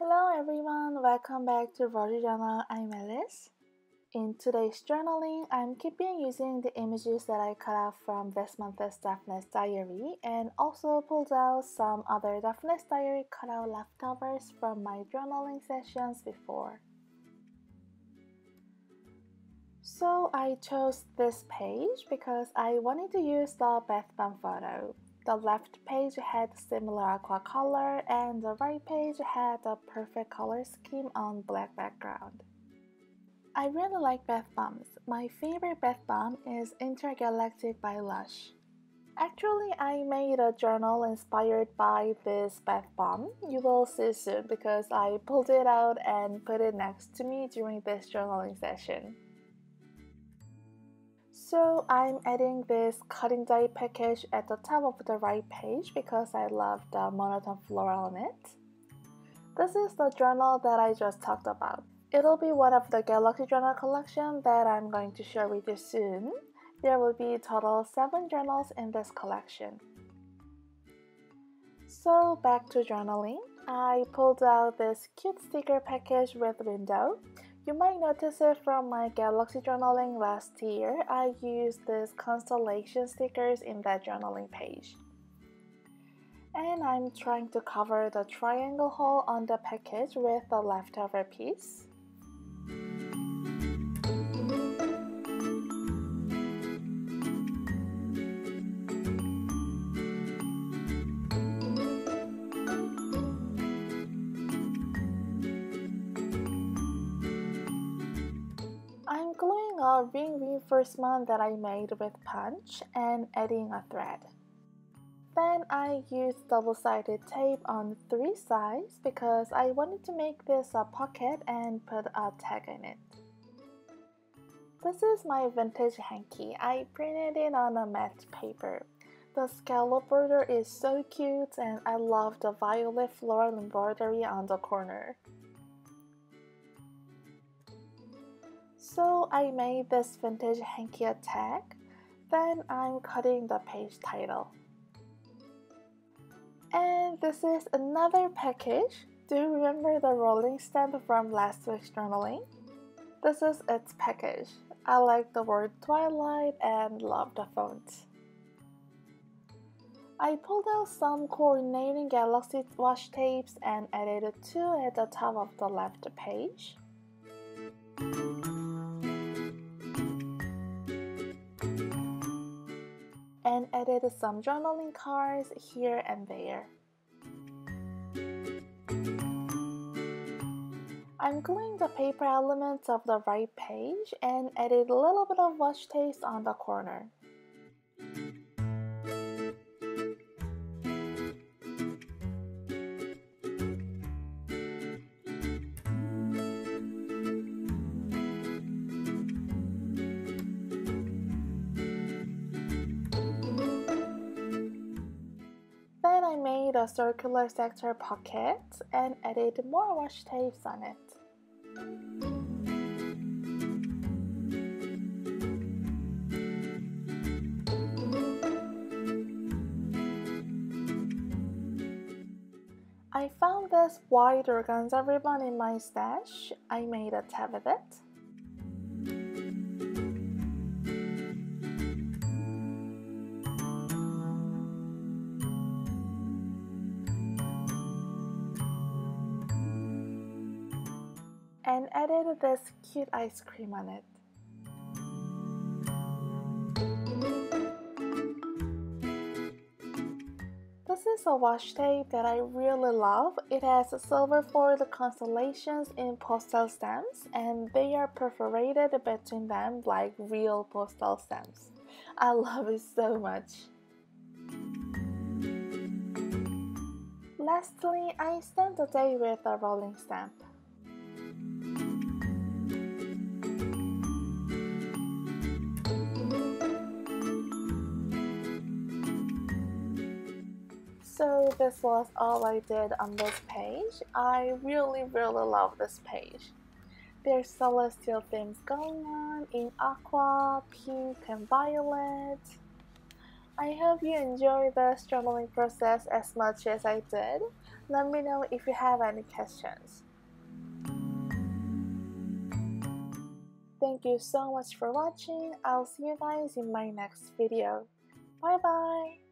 Hello everyone, welcome back to Roger Journal. I'm Alice. In today's journaling, I'm keeping using the images that I cut out from this month's Daphne's diary and also pulled out some other Daphne's diary cutout leftovers from my journaling sessions before. So I chose this page because I wanted to use the bath bomb photo. The left page had similar aqua color and the right page had a perfect color scheme on black background. I really like bath bombs. My favorite bath bomb is Intergalactic by Lush. Actually, I made a journal inspired by this bath bomb. You will see soon because I pulled it out and put it next to me during this journaling session. So I'm adding this cutting die package at the top of the right page because I love the monotone floral on it. This is the journal that I just talked about. It'll be one of the Galaxy Journal collection that I'm going to share with you soon. There will be a total 7 journals in this collection. So back to journaling. I pulled out this cute sticker package with window. You might notice it from my Galaxy journaling last year. I used these constellation stickers in that journaling page. And I'm trying to cover the triangle hole on the package with the leftover piece. I'm gluing a ring reinforcement that I made with punch and adding a thread. Then I used double-sided tape on 3 sides because I wanted to make this a pocket and put a tag in it. This is my vintage hanky. I printed it on a matte paper. The scallop border is so cute and I love the violet floral embroidery on the corner. So I made this vintage hanky a tag. Then I'm cutting the page title. And this is another package. Do you remember the rolling stamp from last week's journaling? This is its package. I like the word Twilight and love the font. I pulled out some coordinating Galaxy washi tapes and added 2 at the top of the left page. And added some journaling cards here and there. I'm gluing the paper elements of the right page and added a little bit of washi tape on the corner. Then I made a circular sector pocket and added more washi tapes on it. I found this white organza ribbon in my stash. I made a tab with it. And added this cute ice cream on it. This is a washi tape that I really love. It has silver foiled constellations in postal stamps and they are perforated between them like real postal stamps. I love it so much. Lastly, I stamped the day with a rolling stamp. So this was all I did on this page. I really love this page. There's celestial themes going on in aqua, pink and violet. I hope you enjoy this journaling process as much as I did. Let me know if you have any questions. Thank you so much for watching. I'll see you guys in my next video. Bye bye!